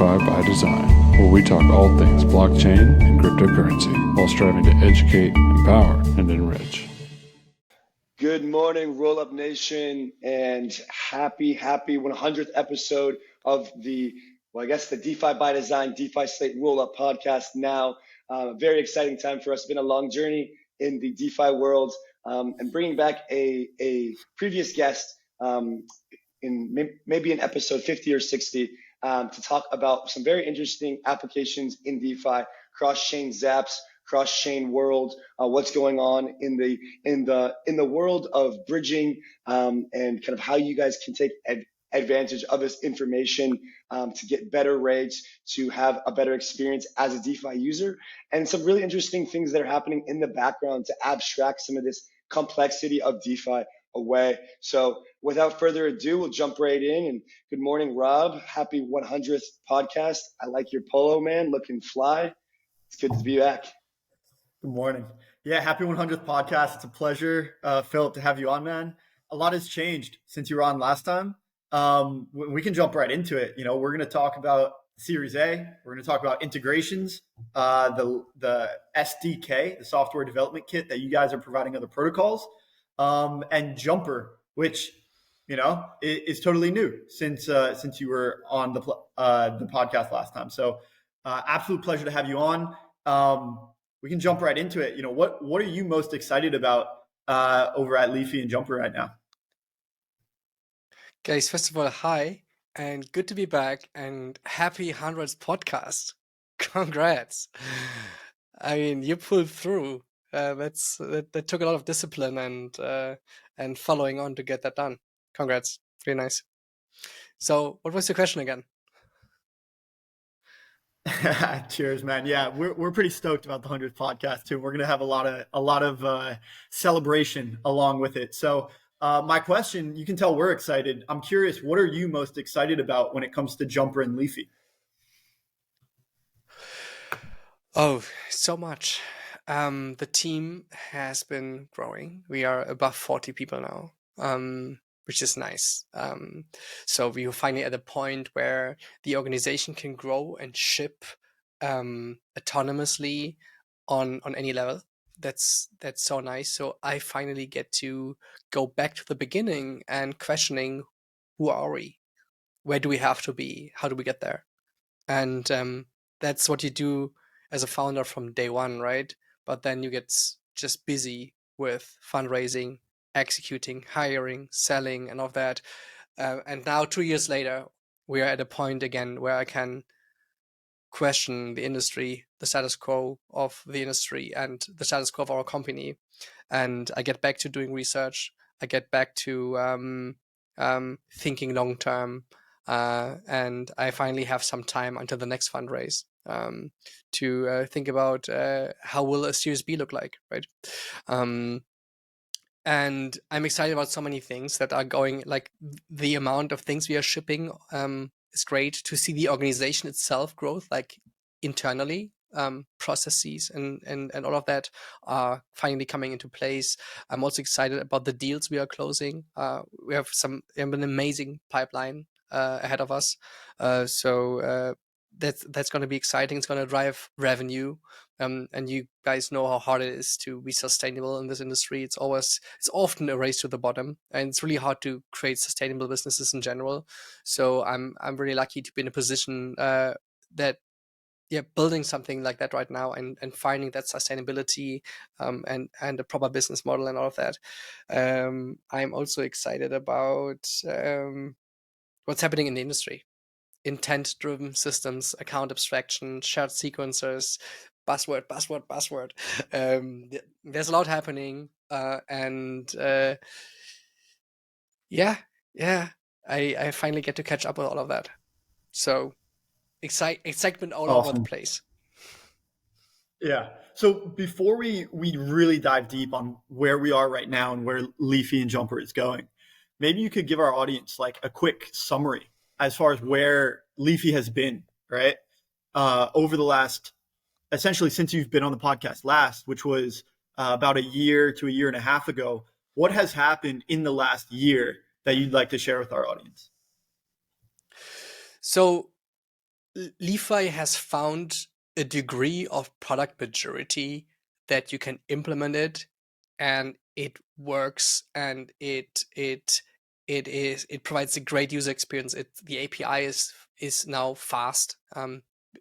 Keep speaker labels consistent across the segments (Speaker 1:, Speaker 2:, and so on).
Speaker 1: DeFi by Design, where we talk all things blockchain and cryptocurrency while striving to educate, empower, and enrich.
Speaker 2: Good morning, Rollup Nation, and happy 100th episode of the DeFi by Design, DeFi Slate Rollup podcast now. Very exciting time for us. It's been a long journey in the DeFi world, and bringing back a previous guest maybe in episode 50 or 60 to talk about some very interesting applications in DeFi, cross-chain zaps, cross-chain world, what's going on in the world of bridging, and kind of how you guys can take advantage of this information to get better rates, to have a better experience as a DeFi user, and some really interesting things that are happening in the background to abstract some of this complexity of DeFi away. So without further ado, we'll jump right in. And good morning, Rob. Happy 100th podcast. I like your polo, man. Looking fly. It's good to be back.
Speaker 3: Good morning. Yeah, happy 100th podcast. It's a pleasure, Philip, to have you on, man. A lot has changed since you were on last time. We can jump right into it. We're going to talk about Series A. We're going to talk about integrations, the SDK, the software development kit that you guys are providing other protocols, and 𝗵𝗶𝗴𝗵, which is totally new since you were on the podcast last time. So absolute pleasure to have you on. We can jump right into it. What are you most excited about over at Li.Fi and 𝗵𝗶𝗴𝗵 right now?
Speaker 4: Guys, first of all, hi, and good to be back, and happy 100th podcast. Congrats. I mean, you pulled through. That took a lot of discipline and following on to get that done. Congrats. Very nice. So what was your question again?
Speaker 3: Cheers, man. Yeah, we're pretty stoked about the 100th podcast too. We're gonna have a lot of celebration along with it. So my question, you can tell we're excited. I'm curious, what are you most excited about when it comes to 𝗵𝗶𝗴𝗵 and Li.Fi?
Speaker 4: Oh, so much. The team has been growing. We are above 40 people now, which is nice. So we are finally at a point where the organization can grow and ship autonomously on any level. That's so nice. So I finally get to go back to the beginning and questioning, who are we? Where do we have to be? How do we get there? And that's what you do as a founder from day one, right? But then you get just busy with fundraising, executing, hiring, selling, and all of that. And now 2 years later, we are at a point again where I can question the industry, the status quo of the industry, and the status quo of our company. And I get back to doing research. I get back to thinking long term. And I finally have some time until the next fundraise to think about how will a Series B look like, right? And I'm excited about so many things that are going, like the amount of things we are shipping is great. To see the organization itself growth, like internally, processes and all of that are finally coming into place. I'm also excited about the deals we are closing. We have an amazing pipeline ahead of us. So that's going to be exciting. It's going to drive revenue. And you guys know how hard it is to be sustainable in this industry. It's often a race to the bottom, and it's really hard to create sustainable businesses in general. So I'm really lucky to be in a position building something like that right now and finding that sustainability and a proper business model and all of that. I'm also excited about what's happening in the industry. Intent-driven systems, account abstraction, shared sequencers, buzzword. There's a lot happening, and I finally get to catch up with all of that. So excitement all over the place.
Speaker 3: Yeah. So before we really dive deep on where we are right now and where Li.Fi and 𝗵𝗶𝗴𝗵 is going, maybe you could give our audience like a quick summary as far as where Li.Fi has been, right? Over the last, essentially since you've been on the podcast last, which was about a year to a year and a half ago. What has happened in the last year that you'd like to share with our audience?
Speaker 4: So Li.Fi has found a degree of product maturity that you can implement it, and it works, and it provides a great user experience. The API is now fast.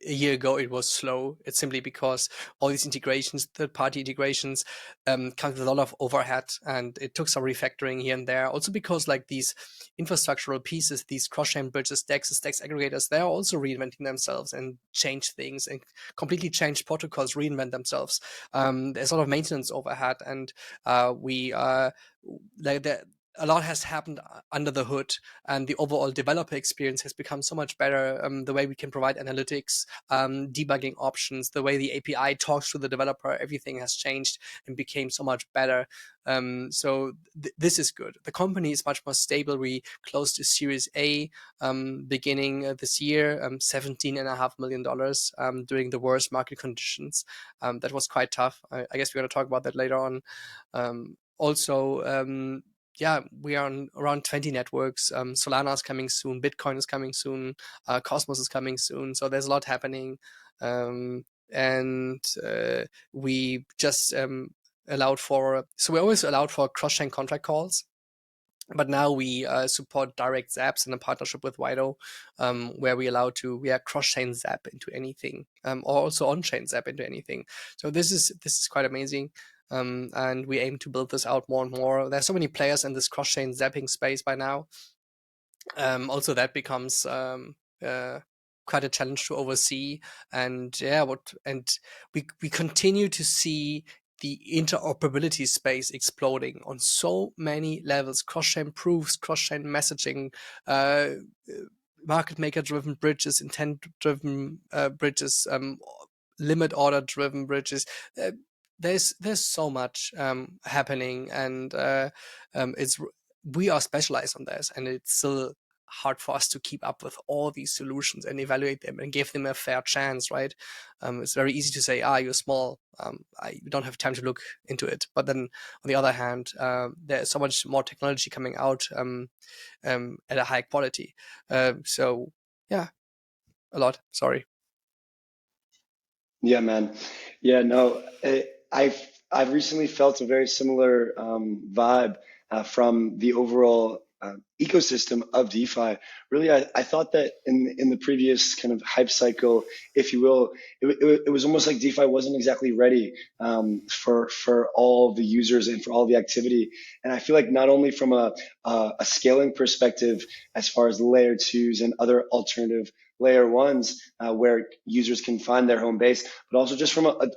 Speaker 4: A year ago it was slow. It's simply because all these integrations, third-party integrations, come with a lot of overhead, and it took some refactoring here and there. Also because like these infrastructural pieces, these cross-chain bridges, DEXs, DEX aggregators, they're also reinventing themselves and change things and completely change protocols, reinvent themselves. There's a lot of maintenance overhead, and a lot has happened under the hood, and the overall developer experience has become so much better. The way we can provide analytics, debugging options, the way the API talks to the developer, everything has changed and became so much better. So this is good. The company is much more stable. We closed a Series A beginning this year, $17.5 million during the worst market conditions. That was quite tough. I guess we're going to talk about that later on. Yeah, we are on around 20 networks. Solana is coming soon. Bitcoin is coming soon. Cosmos is coming soon. So there's a lot happening. We just we always allowed for cross-chain contract calls. But now we support direct zaps in a partnership with 𝗬𝗏, where we allow to cross-chain zap into anything, or also on-chain zap into anything. So this is quite amazing. And we aim to build this out more and more. There's so many players in this cross-chain zapping space by now. Also, that becomes quite a challenge to oversee. And we continue to see the interoperability space exploding on so many levels: cross-chain proofs, cross-chain messaging, market maker-driven bridges, intent-driven bridges, limit order-driven bridges. There's so much happening, and we are specialized on this, and it's still hard for us to keep up with all these solutions and evaluate them and give them a fair chance, right? It's very easy to say, you're small, you don't have time to look into it. But then on the other hand, there's so much more technology coming out at a high quality. So yeah, a lot. Sorry.
Speaker 2: Yeah, man. Yeah, no, I've recently felt a very similar vibe from the overall ecosystem of DeFi. Really, I thought that in the previous kind of hype cycle, if you will, it was almost like DeFi wasn't exactly ready for all the users and for all the activity. And I feel like not only from a scaling perspective, as far as layer 2s and other alternative layer 1s where users can find their home base, but also just from a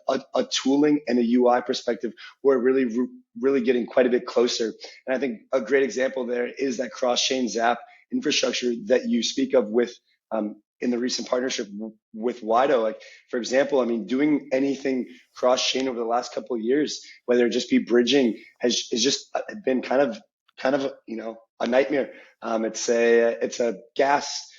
Speaker 2: tooling and a UI perspective, we're really getting quite a bit closer. And I think a great example there is that cross-chain Zap infrastructure that you speak of with in the recent partnership with 𝗬𝗏. Like, for example, I mean, doing anything cross-chain over the last couple of years, whether it just be bridging, has just been kind of a nightmare. It's a gas.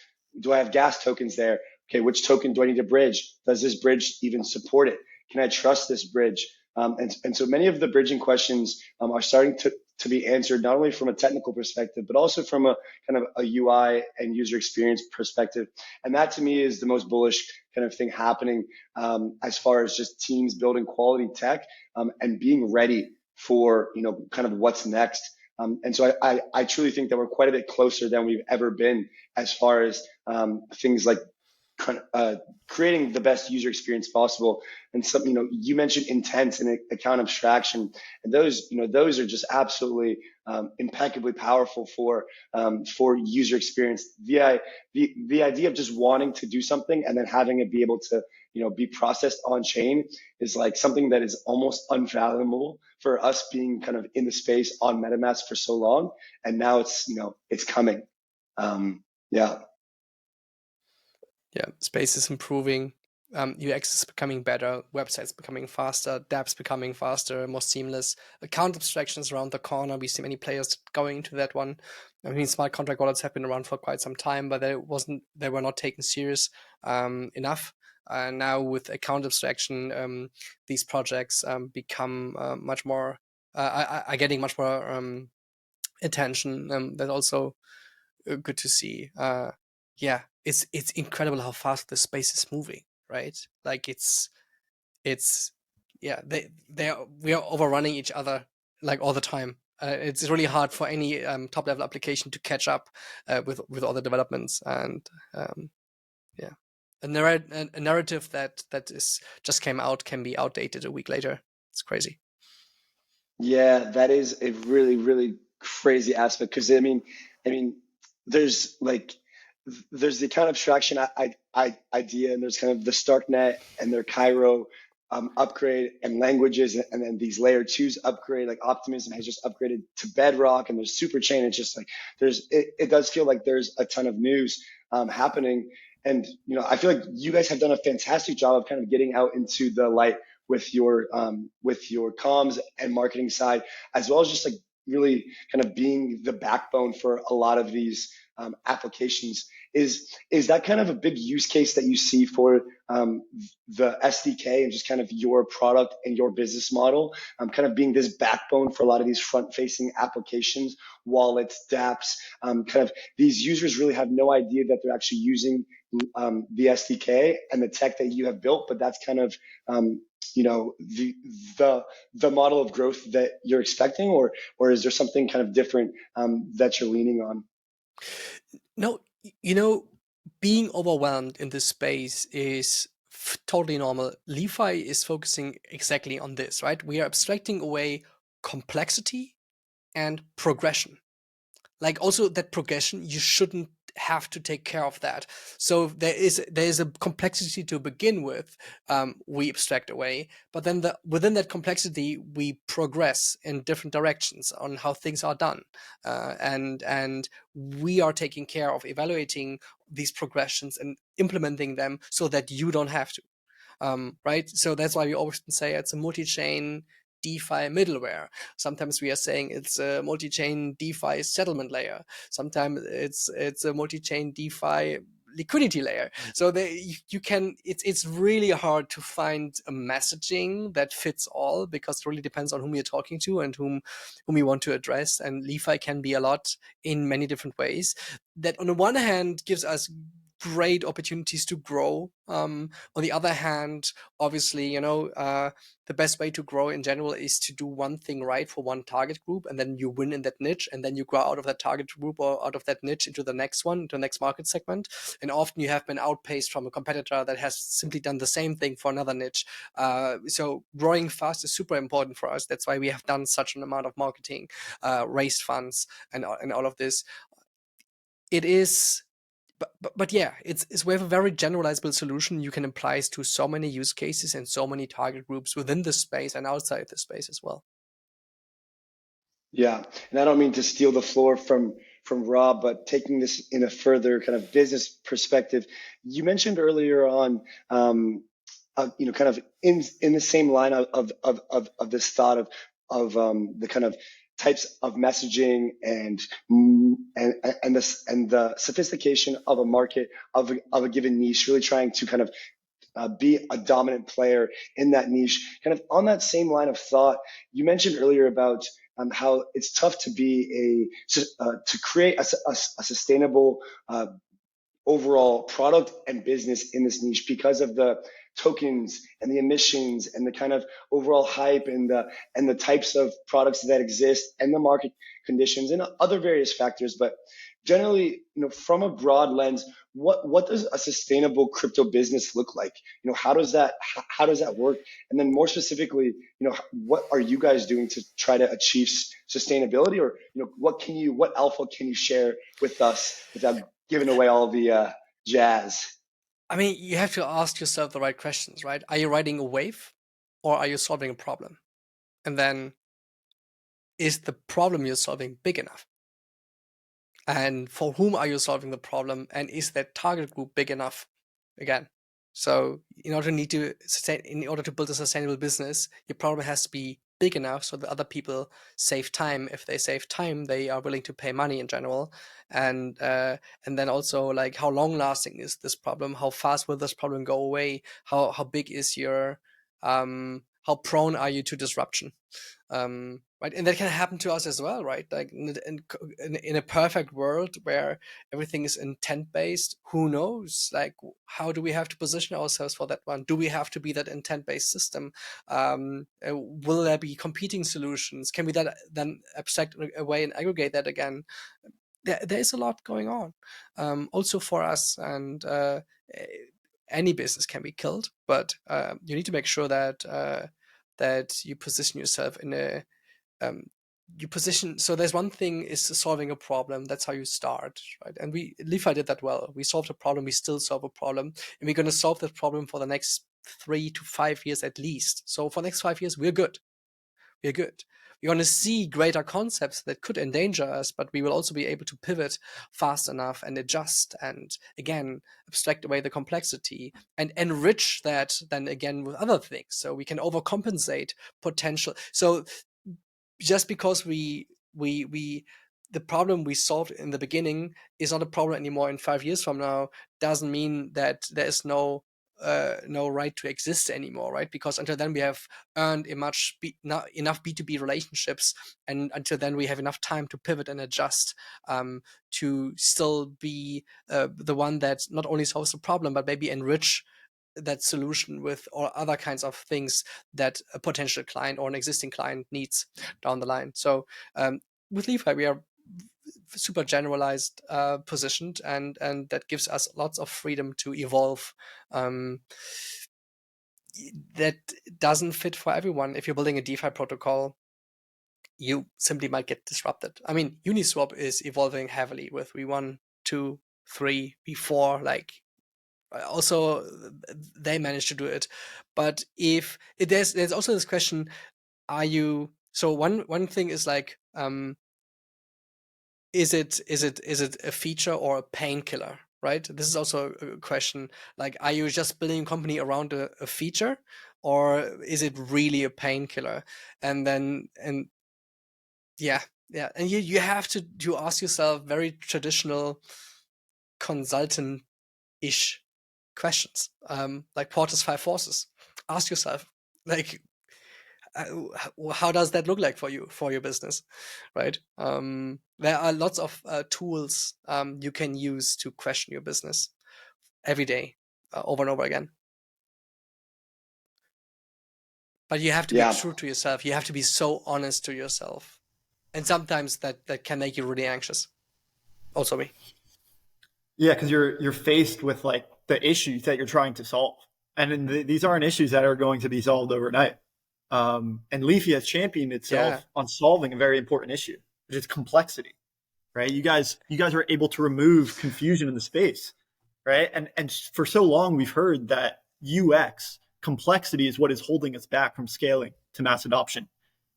Speaker 2: Do I have gas tokens there? Okay, which token do I need to bridge? Does this bridge even support it? Can I trust this bridge? And so many of the bridging questions are starting to be answered, not only from a technical perspective, but also from a kind of a UI and user experience perspective. And that to me is the most bullish kind of thing happening as far as just teams building quality tech and being ready for, kind of what's next. And so I truly think that we're quite a bit closer than we've ever been as far as things like creating the best user experience possible. And some, you mentioned intent and account abstraction, and those are just absolutely impeccably powerful for user experience. The idea of just wanting to do something and then having it be able to be processed on chain is like something that is almost unfathomable for us being kind of in the space on MetaMask for so long, and now it's coming. Yeah.
Speaker 4: Yeah, space is improving. UX is becoming better. Websites becoming faster. dApps becoming faster, more seamless. Account abstractions around the corner. We see many players going into that one. I mean, smart contract wallets have been around for quite some time, but they were not taken serious enough. Now with account abstraction, these projects become much more are getting much more attention. That's also good to see. yeah, it's incredible how fast the space is moving, right? Like it's yeah, we are overrunning each other like all the time. It's really hard for any top level application to catch up with all the developments, and yeah, a narrative that is just came out can be outdated a week later. It's crazy.
Speaker 2: Yeah, that is a really, really crazy aspect because I mean, there's like there's the account abstraction idea, and there's kind of the Starknet and their Cairo upgrade and languages, and then these layer twos upgrade. Like Optimism has just upgraded to Bedrock, and there's Superchain. It's just like it does feel like there's a ton of news happening, and I feel like you guys have done a fantastic job of kind of getting out into the light with your comms and marketing side, as well as just like really kind of being the backbone for a lot of these applications. Is that kind of a big use case that you see for the SDK and just kind of your product and your business model, kind of being this backbone for a lot of these front-facing applications, wallets, dApps, kind of these users really have no idea that they're actually using the SDK and the tech that you have built, but that's kind of the model of growth that you're expecting, or is there something kind of different that you're leaning on?
Speaker 4: No, being overwhelmed in this space is totally normal. Li.Fi is focusing exactly on this, right? We are abstracting away complexity and progression. Like also that progression, you shouldn't have to take care of that. So there is a complexity to begin with. We abstract away, but then within that complexity, we progress in different directions on how things are done, and we are taking care of evaluating these progressions and implementing them so that you don't have to. Right? So that's why we often say it's a multi-chain DeFi middleware. Sometimes we are saying it's a multi-chain DeFi settlement layer. Sometimes it's a multi-chain DeFi liquidity layer. So it's really hard to find a messaging that fits all, because it really depends on whom you're talking to and whom you want to address. And Li.Fi can be a lot in many different ways. That on the one hand gives us great opportunities to grow. On the other hand, obviously, the best way to grow in general is to do one thing right for one target group, and then you win in that niche, and then you grow out of that target group or out of that niche into the next one, into the next market segment. And often you have been outpaced from a competitor that has simply done the same thing for another niche. So growing fast is super important for us. That's why we have done such an amount of marketing, raised funds, and all of this. It is. But yeah, we have a very generalizable solution you can apply to so many use cases and so many target groups within the space and outside the space as well.
Speaker 2: Yeah, and I don't mean to steal the floor from Rob, but taking this in a further kind of business perspective, you mentioned earlier on, kind of in the same line of this thought of the kind of types of messaging and the sophistication of a market of a given niche, really trying to kind of be a dominant player in that niche. Kind of on that same line of thought, you mentioned earlier about how it's tough to to create a sustainable overall product and business in this niche because of the tokens and the emissions and the kind of overall hype and the types of products that exist and the market conditions and other various factors. But generally, from a broad lens, what does a sustainable crypto business look like? How does that work? And then more specifically, what are you guys doing to try to achieve sustainability? Or what alpha can you share with us without giving away all the jazz?
Speaker 4: I mean, you have to ask yourself the right questions, right? Are you riding a wave, or are you solving a problem? And then, is the problem you're solving big enough? And for whom are you solving the problem? And is that target group big enough? Again, so in order to build a sustainable business, your problem has to be big enough so that other people save time. If they save time, they are willing to pay money in general. And then also, like, how long lasting is this problem? How fast will this problem go away? How big is your how prone are you to disruption? Right, and that can happen to us as well, right? Like in a perfect world where everything is intent based, who knows? Like, how do we have to position ourselves for that one? Do we have to be that intent based system? Will there be competing solutions? Can we then abstract away and aggregate that again? There is a lot going on, also for us, and any business can be killed, but you need to make sure that you position yourself in a so there's one thing is solving a problem. That's how you start, right? And Li.Fi did that well. We solved a problem, we still solve a problem, and we're going to solve that problem for the next 3 to 5 years at least. So for the next 5 years, we're good. We're going to see greater concepts that could endanger us, but we will also be able to pivot fast enough and adjust and, again, abstract away the complexity and enrich that then again with other things. So we can overcompensate potential. So just because the problem we solved in the beginning is not a problem anymore in 5 years from now doesn't mean that there is no right to exist anymore, right? Because until then we have earned enough B2B relationships, and until then we have enough time to pivot and adjust to still be the one that not only solves the problem but maybe enrich that solution with or other kinds of things that a potential client or an existing client needs down the line. So with Li.Fi, we are super generalized positioned, and that gives us lots of freedom to evolve. That doesn't fit for everyone. If you're building a DeFi protocol, you simply might get disrupted. I mean, Uniswap is evolving heavily with V1, 2, 3, V4, like also they managed to do it. But if there's also this question, so one thing is like, is it a feature or a painkiller, right? This is also a question, like, are you just building a company around a feature, or is it really a painkiller? And you have to ask yourself very traditional consultant-ish questions, like Porter's 5 forces. Ask yourself, like, how does that look like for your business, right? There are lots of tools you can use to question your business every day, over and over again. But you have to be true to yourself. You have to be so honest to yourself, and sometimes that can make you really anxious. Also me.
Speaker 3: Yeah, because you're faced with like the issues that you're trying to solve, and these aren't issues that are going to be solved overnight. And Li.Fi has championed itself on solving a very important issue, which is complexity, right? You guys are able to remove confusion in the space, right? And for so long we've heard that UX complexity is what is holding us back from scaling to mass adoption,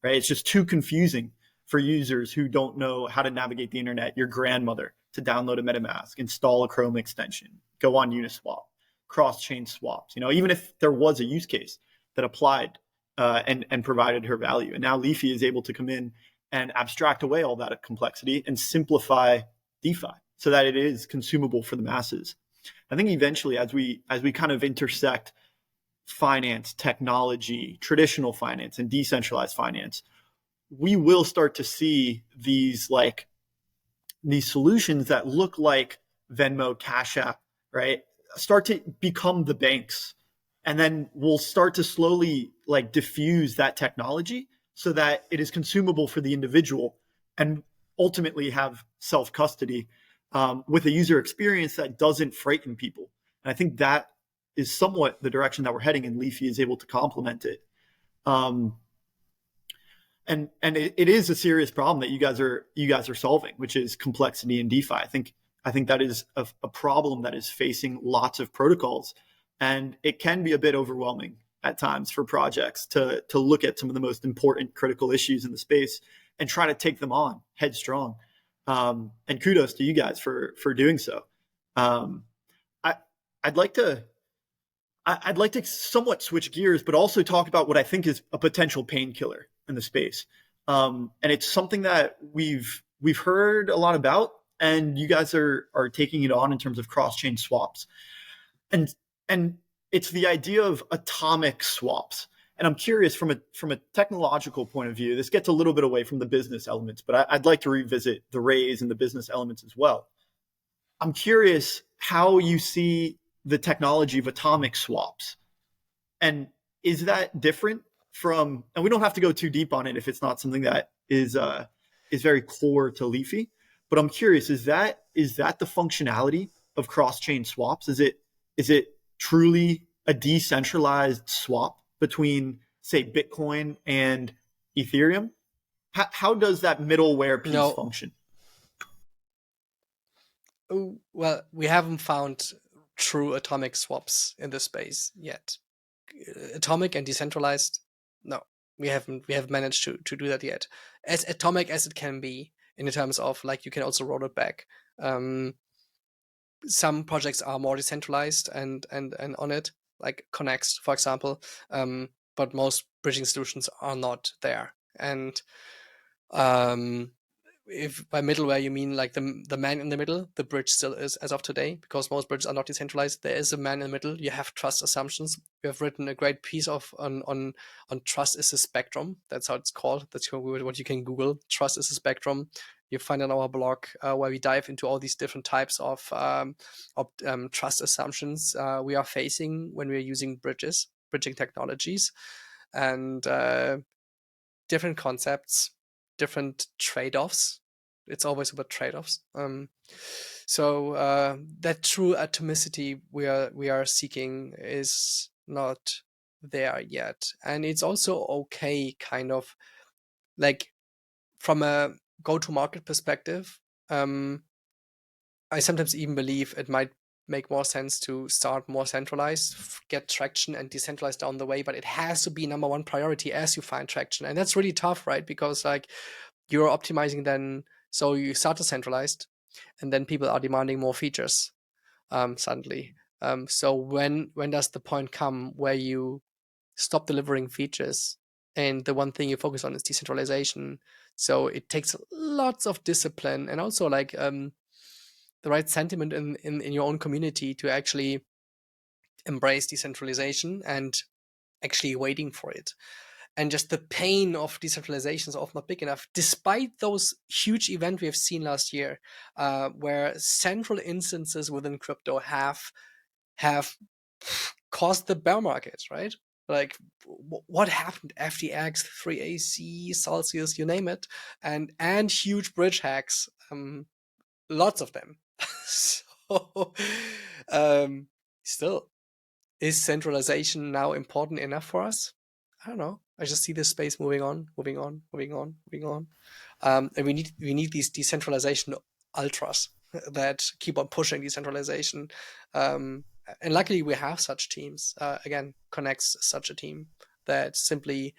Speaker 3: right? It's just too confusing for users who don't know how to navigate the internet, your grandmother, to download a MetaMask, install a Chrome extension, go on Uniswap, cross-chain swaps, even if there was a use case that applied and provided her value. And now Li.Fi is able to come in and abstract away all that complexity and simplify DeFi so that it is consumable for the masses. I think eventually, as we kind of intersect finance, technology, traditional finance, and decentralized finance, we will start to see these solutions that look like Venmo, Cash App, right, start to become the banks. And then we'll start to slowly diffuse that technology so that it is consumable for the individual and ultimately have self-custody with a user experience that doesn't frighten people. And I think that is somewhat the direction that we're heading, and Li.Fi is able to complement it. And it is a serious problem that you guys are solving, which is complexity in DeFi. I think that is a problem that is facing lots of protocols. And it can be a bit overwhelming at times for projects to look at some of the most important critical issues in the space and try to take them on headstrong. And kudos to you guys for doing so. I'd like to somewhat switch gears, but also talk about what I think is a potential painkiller in the space. And it's something that we've heard a lot about, and you guys are taking it on in terms of cross-chain swaps. And it's the idea of atomic swaps. And I'm curious from a technological point of view, this gets a little bit away from the business elements, but I'd like to revisit the raise and the business elements as well. I'm curious how you see the technology of atomic swaps. And is that different from, and we don't have to go too deep on it if it's not something that is very core to Li.Fi, but I'm curious, is that the functionality of cross-chain swaps? Is it truly a decentralized swap between, say, Bitcoin and Ethereum? How does that middleware piece function?
Speaker 4: Well, we haven't found true atomic swaps in this space yet. Atomic and decentralized, no, we haven't managed to do that yet. As atomic as it can be, in terms of like you can also roll it back. Some projects are more decentralized and on it, like Connext, for example, but most bridging solutions are not there. And if by middleware you mean like the man in the middle, the bridge still is as of today, because most bridges are not decentralized. There is a man in the middle. You have trust assumptions. We have written a great piece on trust is a spectrum. That's how it's called. That's what you can Google. Trust is a spectrum. You find on our blog where we dive into all these different types of trust assumptions we are facing when we're using bridging technologies, and different concepts, different trade-offs. It's always about trade-offs. So that true atomicity we are seeking is not there yet, and it's also okay, kind of like from a go-to-market perspective. I sometimes even believe it might make more sense to start more centralized, get traction, and decentralize down the way, but it has to be number one priority as you find traction. And that's really tough, right? Because like you're optimizing then, so you start decentralized and then people are demanding more features suddenly. So when does the point come where you stop delivering features and the one thing you focus on is decentralization? So it takes lots of discipline and also like the right sentiment in your own community to actually embrace decentralization and actually waiting for it. And just the pain of decentralization is often not big enough, despite those huge events we have seen last year, where central instances within crypto have caused the bear market, right? Like what happened? FTX, 𝗵𝗵𝗃, Celsius, you name it, and huge bridge hacks, lots of them. So still, is centralization now important enough for us? I don't know. I just see this space moving on. And we need these decentralization ultras that keep on pushing decentralization. And luckily we have such teams. Again, Connext is such a team that simply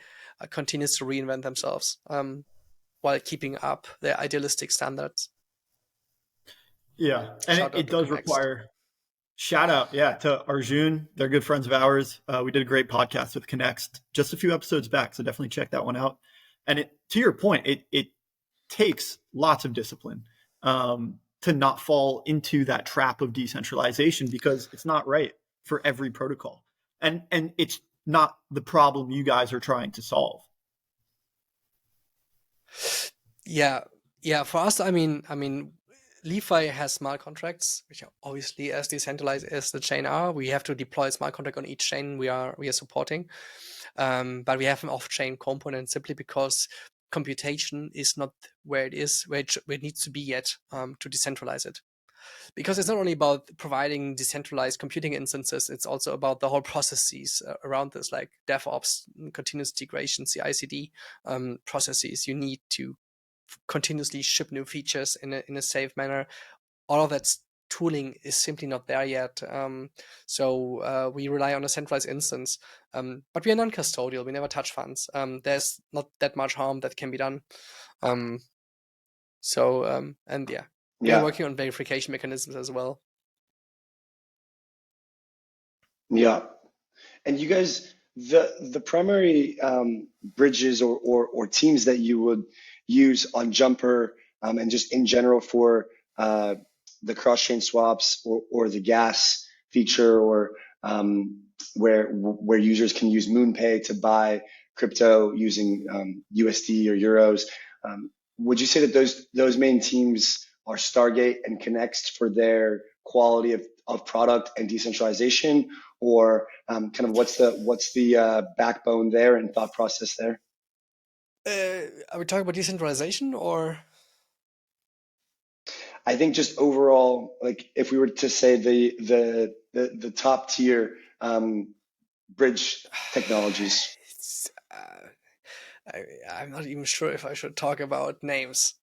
Speaker 4: continues to reinvent themselves while keeping up their idealistic standards.
Speaker 3: Yeah, and it does require shout out, to Arjun. They're good friends of ours. We did a great podcast with Connext just a few episodes back, so definitely check that one out. And to your point, it takes lots of discipline to not fall into that trap of decentralization, because it's not right for every protocol, and it's not the problem you guys are trying to solve.
Speaker 4: Yeah. For us, I mean, Li.Fi has smart contracts, which are obviously as decentralized as the chain are. We have to deploy a smart contract on each chain we are supporting, but we have an off-chain component simply because computation is not where it is, where it needs to be yet to decentralize it. Because it's not only about providing decentralized computing instances, it's also about the whole processes around this, like DevOps, continuous integration, CI/CD processes you need to continuously ship new features in a safe manner. All of that tooling is simply not there yet. So we rely on a centralized instance, but we are non-custodial. We never touch funds. There's not that much harm that can be done. We're working on verification mechanisms as well.
Speaker 2: Yeah, and you guys, the primary bridges or teams that you would use on Jumper and just in general for the cross-chain swaps or the gas feature or where users can use 𝗵𝗶𝗴𝗵 to buy crypto using USD or euros. Would you say that those main teams are Stargate and Connext for their quality of product and decentralization, or kind of what's the backbone there and thought process there?
Speaker 4: Are we talking about decentralization or?
Speaker 2: I think just overall, like if we were to say the top tier bridge technologies.
Speaker 4: I'm not even sure if I should talk about names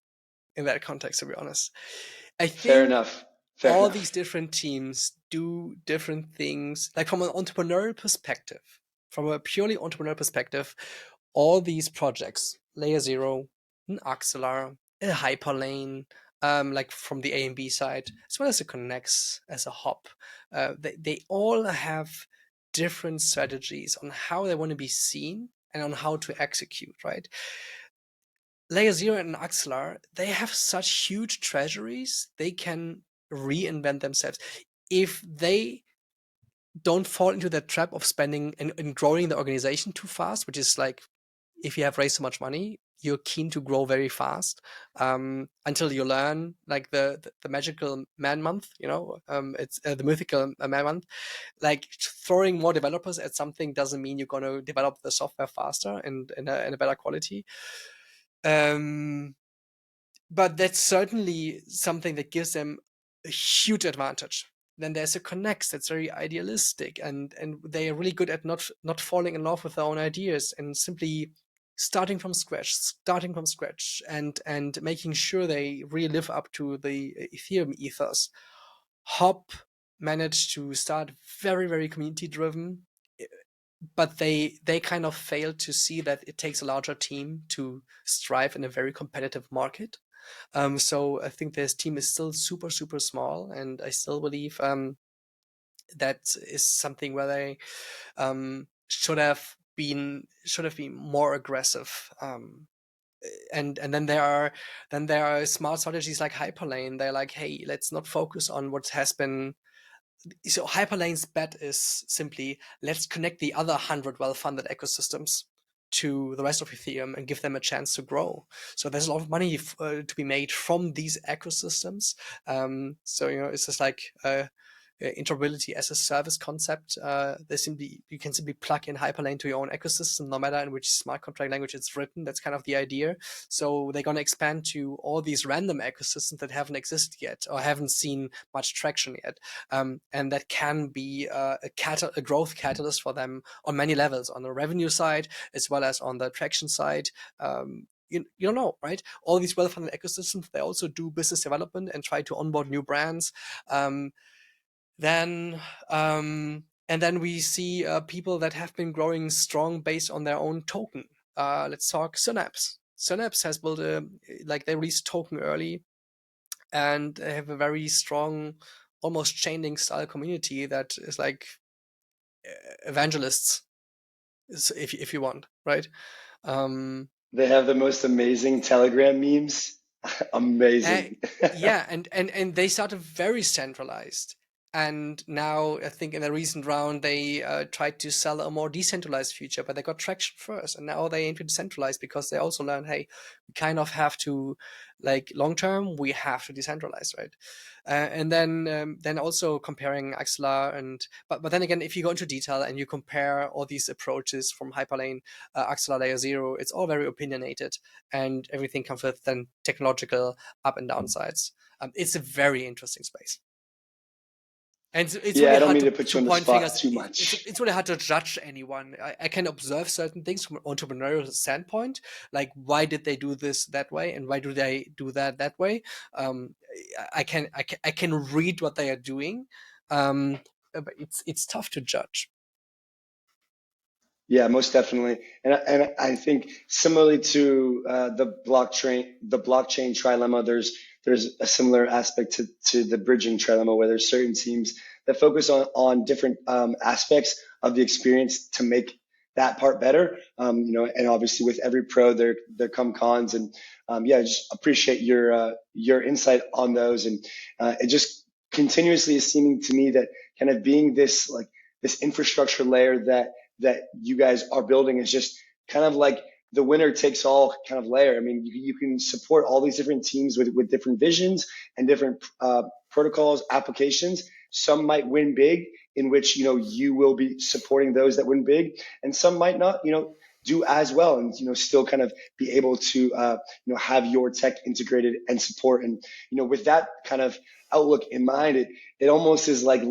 Speaker 4: in that context, to be honest. I think
Speaker 2: Fair enough.
Speaker 4: all these different teams do different things. Like from an entrepreneurial perspective, from a purely entrepreneurial perspective, all these projects, Layer 0, an Axelar, a Hyperlane, like from the A and B side, as well as the Connex as a hop, they all have different strategies on how they want to be seen and on how to execute, right? Layer 0 and Axelar, they have such huge treasuries, they can reinvent themselves. If they don't fall into that trap of spending and growing the organization too fast, which is like, if you have raised so much money, you're keen to grow very fast until you learn like the magical man month, it's the mythical man month. Like throwing more developers at something doesn't mean you're going to develop the software faster and in a better quality. But that's certainly something that gives them a huge advantage. Then there's a Connex that's very idealistic, and they are really good at not falling in love with their own ideas and simply starting from scratch and making sure they really live up to the Ethereum ethos. Hop managed to start very, very community driven, but they kind of failed to see that it takes a larger team to strive in a very competitive market. So I think this team is still super, super small, and I still believe that is something where they should have been more aggressive. And then there are smart strategies like Hyperlane. They're like, hey, let's not focus on what has been. So Hyperlane's bet is simply, let's connect the other 100 well-funded ecosystems to the rest of Ethereum and give them a chance to grow. So there's a lot of money to be made from these ecosystems. So it's just like interoperability as a service concept. You can simply plug in Hyperlane to your own ecosystem, no matter in which smart contract language it's written. That's kind of the idea. So they're going to expand to all these random ecosystems that haven't existed yet or haven't seen much traction yet. And that can be a growth catalyst for them on many levels, on the revenue side as well as on the traction side. You don't know, right? All these well-funded ecosystems, they also do business development and try to onboard new brands. And then we see people that have been growing strong based on their own token. Let's talk Synapse. Synapse has built they released token early, and they have a very strong, almost chain-link style community that is like evangelists, if you want, right?
Speaker 2: They have the most amazing Telegram memes. Amazing.
Speaker 4: Yeah, and they started very centralized. And now I think in the recent round, they tried to sell a more decentralized future, but they got traction first. And now they aim to decentralize because they also learned, hey, we kind of have to, like long term, we have to decentralize, right? And then also comparing Axelar but then again, if you go into detail and you compare all these approaches from Hyperlane, Axelar, Layer 0, it's all very opinionated, and everything comes with then technological up and downsides. It's a very interesting space. And it's really
Speaker 2: I don't
Speaker 4: hard
Speaker 2: mean to put you on the spot too much.
Speaker 4: It's really hard to judge anyone. I can observe certain things from an entrepreneurial standpoint, like why did they do this that way and why do they do that way. I can read what they are doing, but it's tough to judge.
Speaker 2: Yeah, most definitely, and I think similarly to the blockchain trilemma, there's a similar aspect to the bridging trilemma, where there's certain teams that focus on different aspects of the experience to make that part better. And obviously with every pro there come cons, and I just appreciate your insight on those, and it just continuously is seeming to me that kind of being this this infrastructure layer that you guys are building is just kind of like the winner takes all kind of layer. I mean, you can support all these different teams with different visions and different protocols, applications. Some might win big, in which, you will be supporting those that win big, and some might not, do as well, and, still kind of be able to, have your tech integrated and support. And, with that kind of outlook in mind, it almost is like,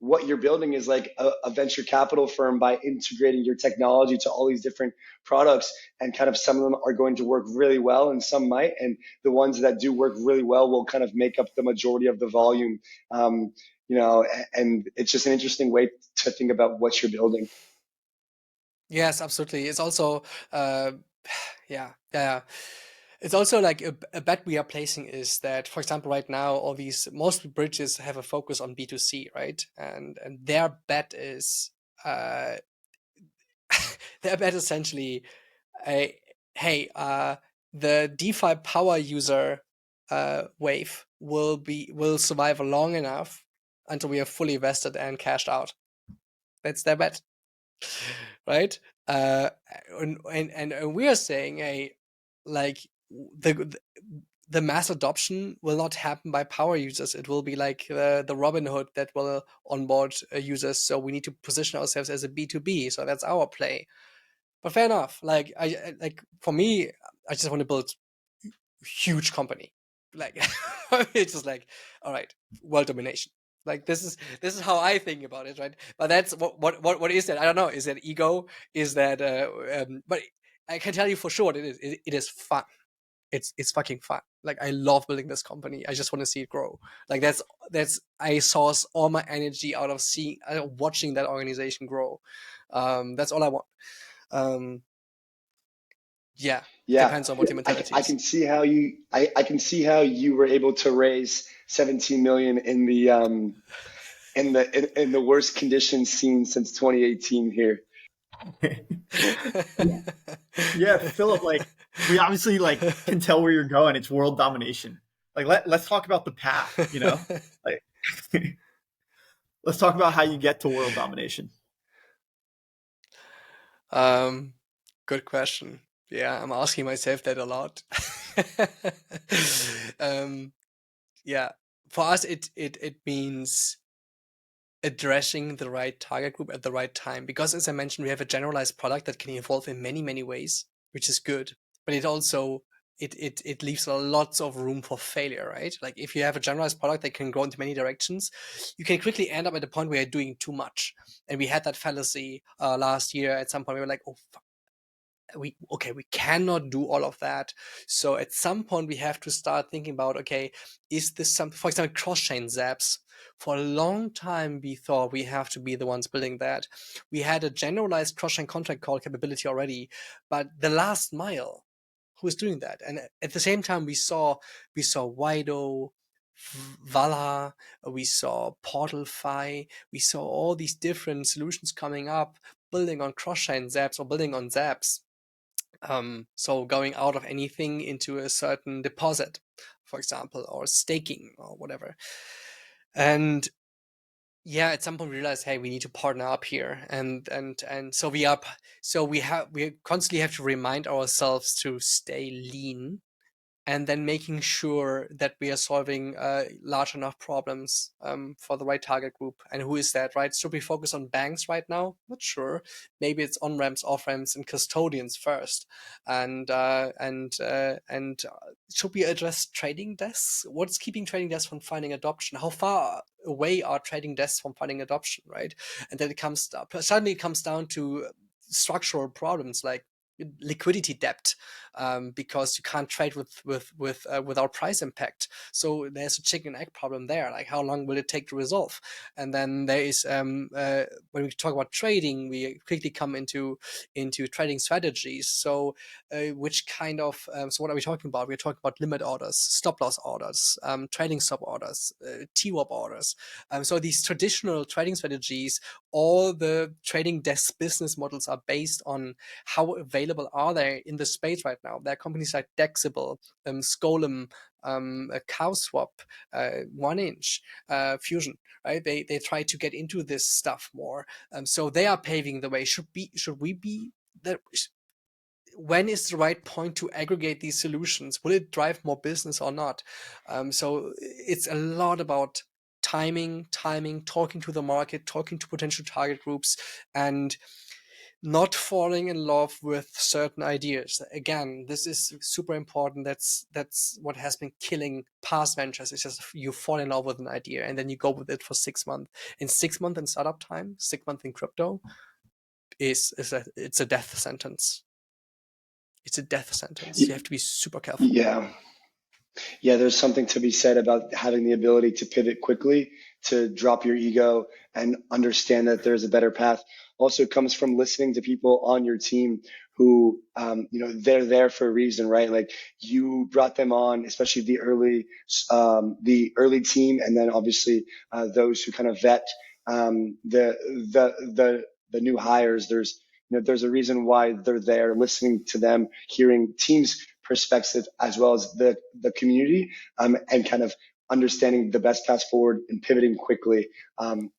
Speaker 2: what you're building is like a venture capital firm by integrating your technology to all these different products, and kind of some of them are going to work really well and some might, and the ones that do work really well will kind of make up the majority of the volume. And it's just an interesting way to think about what you're building.
Speaker 4: Yes, absolutely. It's also, yeah. It's also like a bet we are placing is that, for example, right now, most bridges have a focus on B2C, right? And their bet is, essentially, hey, the DeFi power user wave will survive long enough until we are fully vested and cashed out. That's their bet, right? And we are saying, hey, like the mass adoption will not happen by power users. It will be like the Robinhood that will onboard users. So we need to position ourselves as a B2B. So that's our play. But fair enough. Like for me, I just want to build a huge company. Like it's just like, all right, world domination. Like this is how I think about it, right? But that's what is that? I don't know. Is that ego? Is that? But I can tell you for sure, it is fun. It's fucking fun. Like I love building this company. I just want to see it grow. Like that's I source all my energy out of watching that organization grow. That's all I want. Yeah. Depends on what your mentality is.
Speaker 2: I can see how you were able to raise 17 million in the worst conditions seen since 2018 here.
Speaker 3: Yeah, Philip, like we obviously can tell where you're going. It's world domination. Like let's talk about the path, like let's talk about how you get to world domination.
Speaker 4: Good question. Yeah, I'm asking myself that a lot. Yeah, for us, it means addressing the right target group at the right time, because as I mentioned, we have a generalized product that can evolve in many, many ways, which is good, but it also it leaves lots of room for failure, right? Like if you have a generalized product that can go into many directions, you can quickly end up at the point where you're doing too much. And we had that fallacy last year. At some point we were like, oh fuck, we cannot do all of that. So at some point we have to start thinking about, okay, is this something? For example, cross-chain zaps. For a long time we thought we have to be the ones building that. We had a generalized cross-chain contract call capability already, but the last mile, who is doing that? And at the same time we saw 𝗬𝗏, 𝗲𝗏, we saw 𝗵𝗵𝗏, we saw all these different solutions coming up, building on cross-chain zaps or building on zaps. So going out of anything into a certain deposit, for example, or staking or whatever. And yeah, at some point we realized, hey, we need to partner up here, and so we constantly have to remind ourselves to stay lean, and then making sure that we are solving large enough problems for the right target group. And who is that, right? Should we focus on banks right now? Not sure. Maybe it's on-ramps, off-ramps, and custodians first. And should we address trading desks? What's keeping trading desks from finding adoption? How far away are trading desks from finding adoption, right? And then suddenly it comes down to structural problems like liquidity debt, because you can't trade without price impact. So there's a chicken and egg problem there. Like how long will it take to resolve? And then there is when we talk about trading, we quickly come into trading strategies. So which kind of so what are we talking about? We're talking about limit orders, stop loss orders, trading stop orders, TWAP orders. So these traditional trading strategies, all the trading desk business models are based on how available available are there in the space right now? There are companies like 𝗏𝗏𝗃𝗍, Skolem, 𝗏𝗏𝗃𝗀, 1inch, Fusion, right? They try to get into this stuff more. So they are paving the way. Should we be that? When is the right point to aggregate these solutions? Will it drive more business or not? So it's a lot about timing, talking to the market, talking to potential target groups, and not falling in love with certain ideas. Again, this is super important. That's what has been killing past ventures. It's just you fall in love with an idea and then you go with it for 6 months. In 6 months in startup time, 6 months in crypto it's a death sentence. It's a death sentence. You have to be super careful.
Speaker 2: Yeah. Yeah, there's something to be said about having the ability to pivot quickly, to drop your ego and understand that there's a better path. Also comes from listening to people on your team who, they're there for a reason, right? Like you brought them on, especially the early team, and then obviously those who kind of vet the new hires. There's a reason why they're there, listening to them, hearing teams' perspective as well as the community, and kind of understanding the best path forward and pivoting quickly.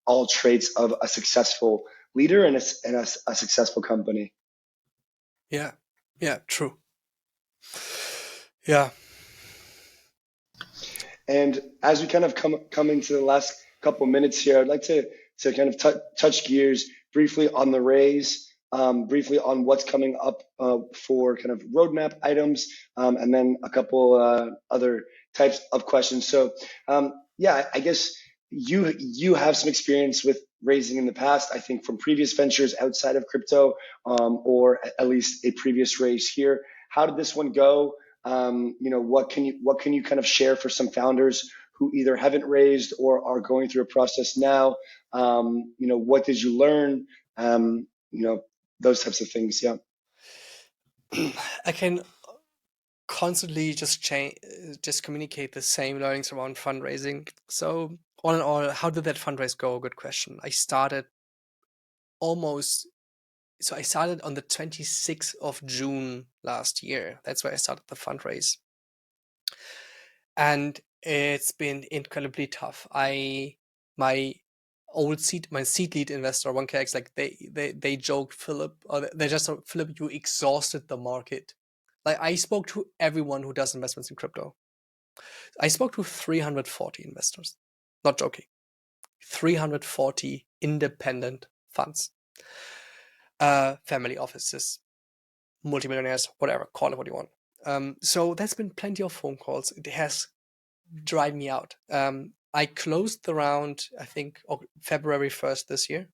Speaker 2: All traits of a successful leader and a successful company.
Speaker 4: Yeah, true. Yeah.
Speaker 2: And as we kind of come into the last couple minutes here, I'd like to kind of touch gears briefly on the raise, briefly on what's coming up for kind of roadmap items, and then a couple other types of questions. So I guess you have some experience with raising in the past, I think from previous ventures outside of crypto, or at least a previous raise here. How did this one go? What can you kind of share for some founders who either haven't raised or are going through a process now? What did you learn? Those types of things. Yeah.
Speaker 4: I can constantly just communicate the same learnings around fundraising. So all in all, how did that fundraise go? Good question. I started on the 26th of June last year. That's where I started the fundraise. And it's been incredibly tough. My seed lead investor, 𝗏𝗏𝗃𝗍, like they joked, Philip, or they just said, Philip, you exhausted the market. Like I spoke to everyone who does investments in crypto. I spoke to 340 investors. Not joking. 340 independent funds, family offices, multimillionaires, whatever, call it what you want. So that's been plenty of phone calls. It has dried me out. I closed the round, I think, February 1st this year.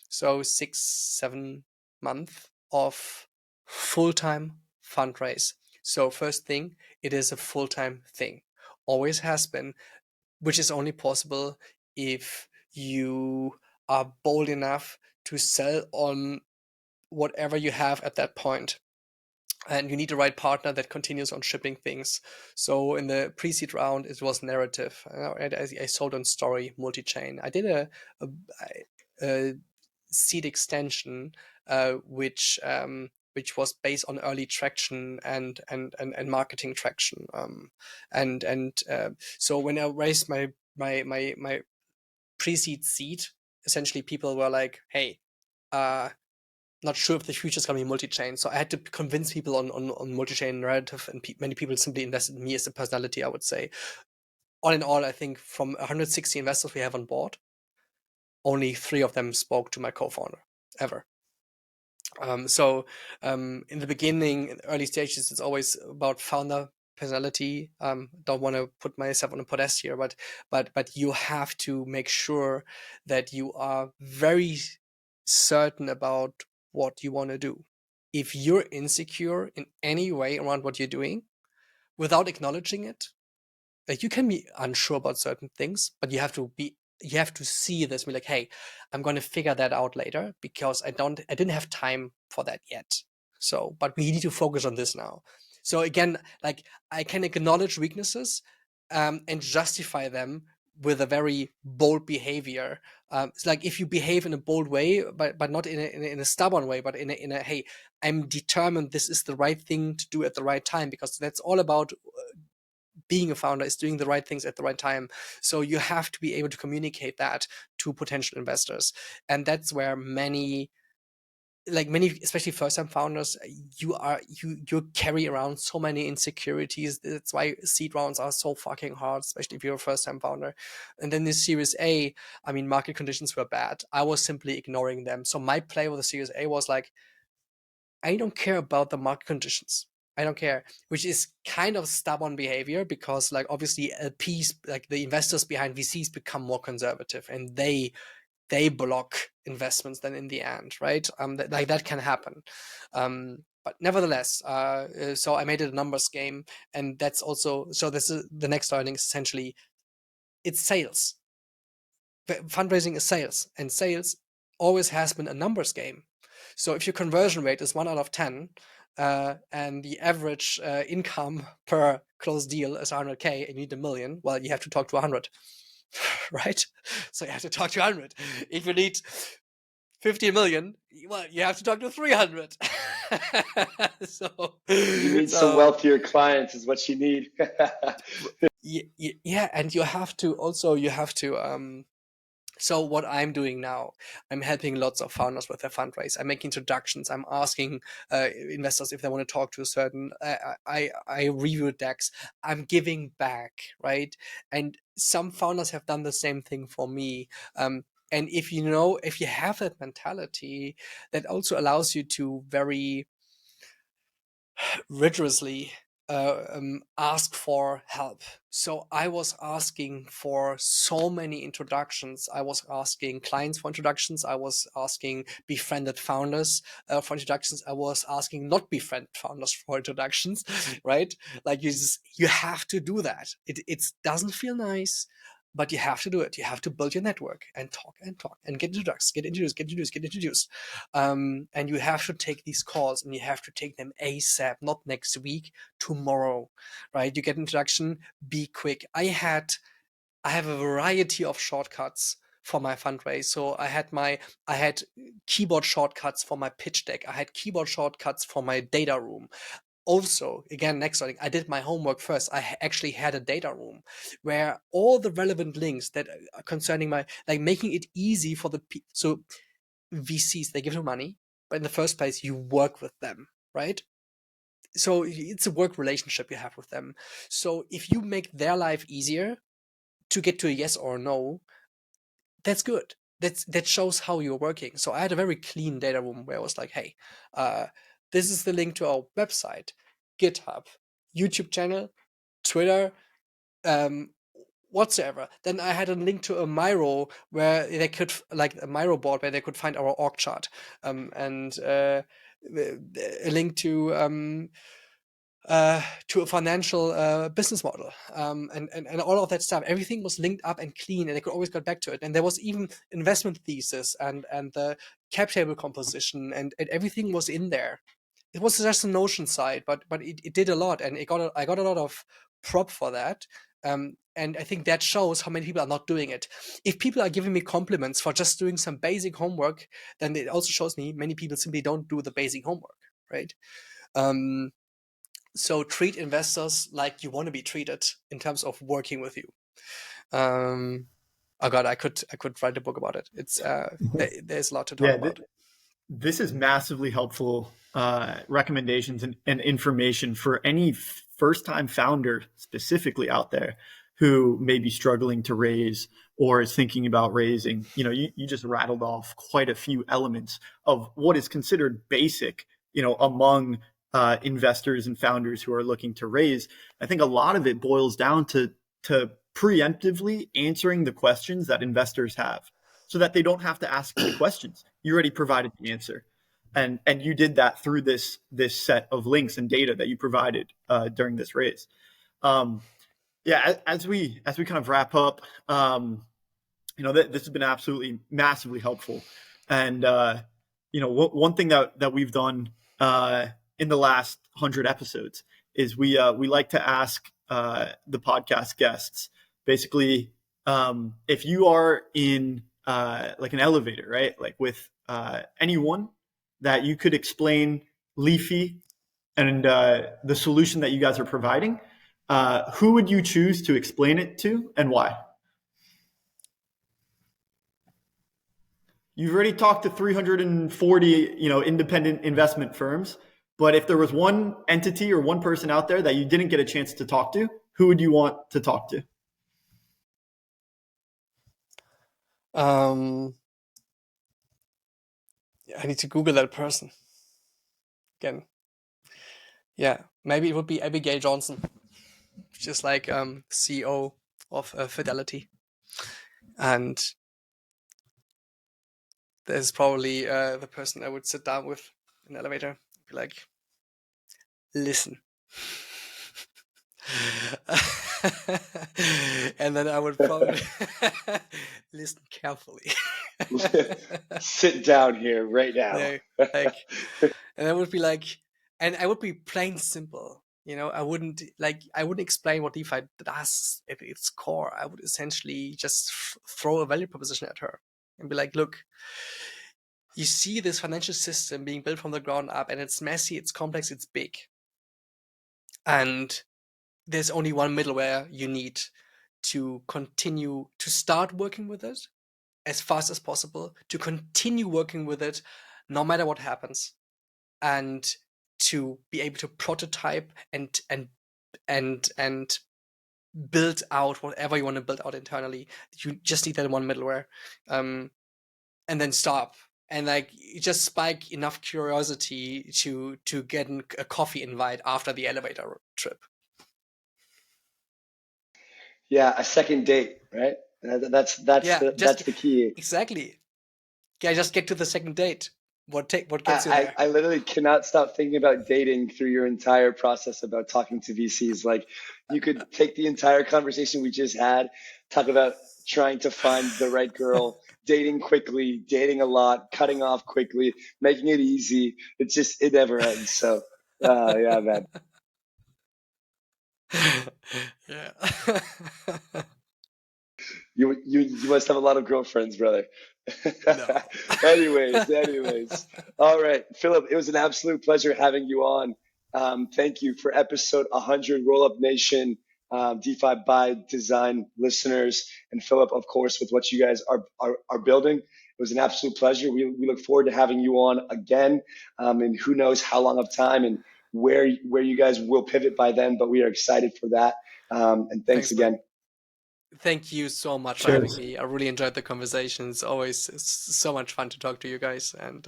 Speaker 4: So 6-7 months of full-time fundraise. So first thing, it is a full-time thing. Always has been, which is only possible if you are bold enough to sell on whatever you have at that point. And you need the right partner that continues on shipping things. So in the pre-seed round, it was narrative. I sold on story, multi-chain. I did a seed extension, which was based on early traction and marketing traction. So when I raised my pre-seed seed, essentially people were like, "Hey, not sure if the future is going to be multi-chain." So I had to convince people on multi-chain narrative, and many people simply invested in me as a personality, I would say. All in all, I think from 160 investors we have on board, only 3 of them spoke to my co-founder ever. In the beginning, in the early stages, it's always about founder personality. Don't want to put myself on a podest here, but you have to make sure that you are very certain about what you want to do. If you're insecure in any way around what you're doing, without acknowledging it, like you can be unsure about certain things, but you have to see this, be like, hey, I'm going to figure that out later because I didn't have time for that yet. So, but we need to focus on this now. So again, like I can acknowledge weaknesses and justify them with a very bold behavior. It's like if you behave in a bold way, but not in a stubborn way, but in a hey, I'm determined this is the right thing to do at the right time, because that's all about being a founder, is doing the right things at the right time. So you have to be able to communicate that to potential investors. And that's where many, especially first-time founders, you carry around so many insecurities. That's why seed rounds are so fucking hard, especially if you're a first-time founder. And then the Series A, I mean, market conditions were bad. I was simply ignoring them. So my play with the Series A was like, I don't care about the market conditions. I don't care, which is kind of stubborn behavior, because like obviously LPs, like the investors behind VCs, become more conservative, and they block investments then in the end, right? That can happen. But nevertheless, so I made it a numbers game, and that's also, so this is the next learning is essentially, it's sales. Fundraising is sales, and sales always has been a numbers game. So if your conversion rate is 1 out of 10, and the average income per closed deal is 100K, and you need 1 million, well, you have to talk to 100, right? So you have to talk to 100. If you need 50 million, well, you have to talk to 300.
Speaker 2: You need some wealthier clients is what you need.
Speaker 4: Yeah, and you have to so what I'm doing now, I'm helping lots of founders with their fundraise. I make introductions. I'm asking investors if they want to talk to a certain, I review decks. I'm giving back, right? And some founders have done the same thing for me. And if you have that mentality, that also allows you to very rigorously ask for help. So I was asking for so many introductions. I was asking clients for introductions. I was asking befriended founders for introductions. I was asking not befriended founders for introductions, right? Like you have to do that. It doesn't feel nice, but you have to do it. You have to build your network and talk and get introduced. And you have to take these calls, and you have to take them ASAP, not next week, tomorrow, right? You get an introduction, be quick. I have a variety of shortcuts for my fundraise. So I had keyboard shortcuts for my pitch deck. I had keyboard shortcuts for my data room. Also, again, next learning, I did my homework first. I actually had a data room where all the relevant links that are concerning making it easy for so VCs, they give you money, but in the first place, you work with them, right? So it's a work relationship you have with them. So if you make their life easier to get to a yes or a no, that's good. That shows how you're working. So I had a very clean data room where I was like, hey, this is the link to our website, GitHub, YouTube channel, Twitter, whatsoever. Then I had a link to a Miro where they could, like a Miro board where they could find our org chart, and a link to a financial business model, and all of that stuff. Everything was linked up and clean, and they could always get back to it. And there was even investment thesis and the cap table composition, and everything was in there. It was just a Notion site, but it did a lot, and I got a lot of prop for that. And I think that shows how many people are not doing it. If people are giving me compliments for just doing some basic homework, then it also shows me many people simply don't do the basic homework, right? So treat investors like you want to be treated in terms of working with you. Oh God, I could write a book about it. It's there's a lot to talk about.
Speaker 3: This is massively helpful recommendations and information for any first-time founder specifically out there who may be struggling to raise or is thinking about raising. You just rattled off quite a few elements of what is considered basic, among investors and founders who are looking to raise. I think a lot of it boils down to preemptively answering the questions that investors have, so that they don't have to ask the questions. You already provided the answer. And you did that through this set of links and data that you provided during this raise. As we kind of wrap up, this has been absolutely massively helpful. And one thing that we've done in the last 100 episodes is we like to ask the podcast guests basically if you are in like an elevator, right? Like with anyone that you could explain Li.Fi and the solution that you guys are providing, who would you choose to explain it to and why? You've already talked to 340, independent investment firms, but if there was one entity or one person out there that you didn't get a chance to talk to, who would you want to talk to?
Speaker 4: I need to Google that person again. Yeah, maybe it would be Abigail Johnson, just like CEO of Fidelity, and there's probably the person I would sit down with in the elevator, be like, listen. And then I would probably listen carefully.
Speaker 2: Sit down here right now.
Speaker 4: And I would be like, and I would be plain simple. I wouldn't explain what DeFi does at its core. I would essentially just throw a value proposition at her and be like, look, you see this financial system being built from the ground up, and it's messy, it's complex, it's big. And there's only one middleware you need to continue to start working with it as fast as possible, to continue working with it no matter what happens, and to be able to prototype and build out whatever you want to build out internally. You just need that one middleware, and then stop. And you just spike enough curiosity to get a coffee invite after the elevator trip.
Speaker 2: Yeah, a second date, right? That's the key.
Speaker 4: Exactly. Yeah, just get to the second date. What gets you there?
Speaker 2: I literally cannot stop thinking about dating through your entire process about talking to VCs. Like, you could take the entire conversation we just had, talk about trying to find the right girl, dating quickly, dating a lot, cutting off quickly, making it easy. It never ends. So, yeah, man.
Speaker 4: Yeah.
Speaker 2: You must have a lot of girlfriends, brother.
Speaker 4: No.
Speaker 2: Anyways. All right, Philip, it was an absolute pleasure having you on. Thank you for episode 100, Rollup Nation, DeFi by Design listeners, and Philip, of course, with what you guys are building. It was an absolute pleasure. We look forward to having you on again, and who knows how long of time and where you guys will pivot by then, but we are excited for that. And thanks again.
Speaker 4: Man. Thank you so much for having me. I really enjoyed the conversation. It's always so much fun to talk to you guys. And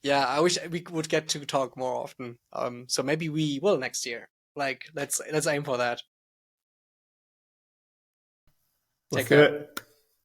Speaker 4: yeah, I wish we would get to talk more often. So maybe we will next year. Let's aim for that.
Speaker 3: Take care.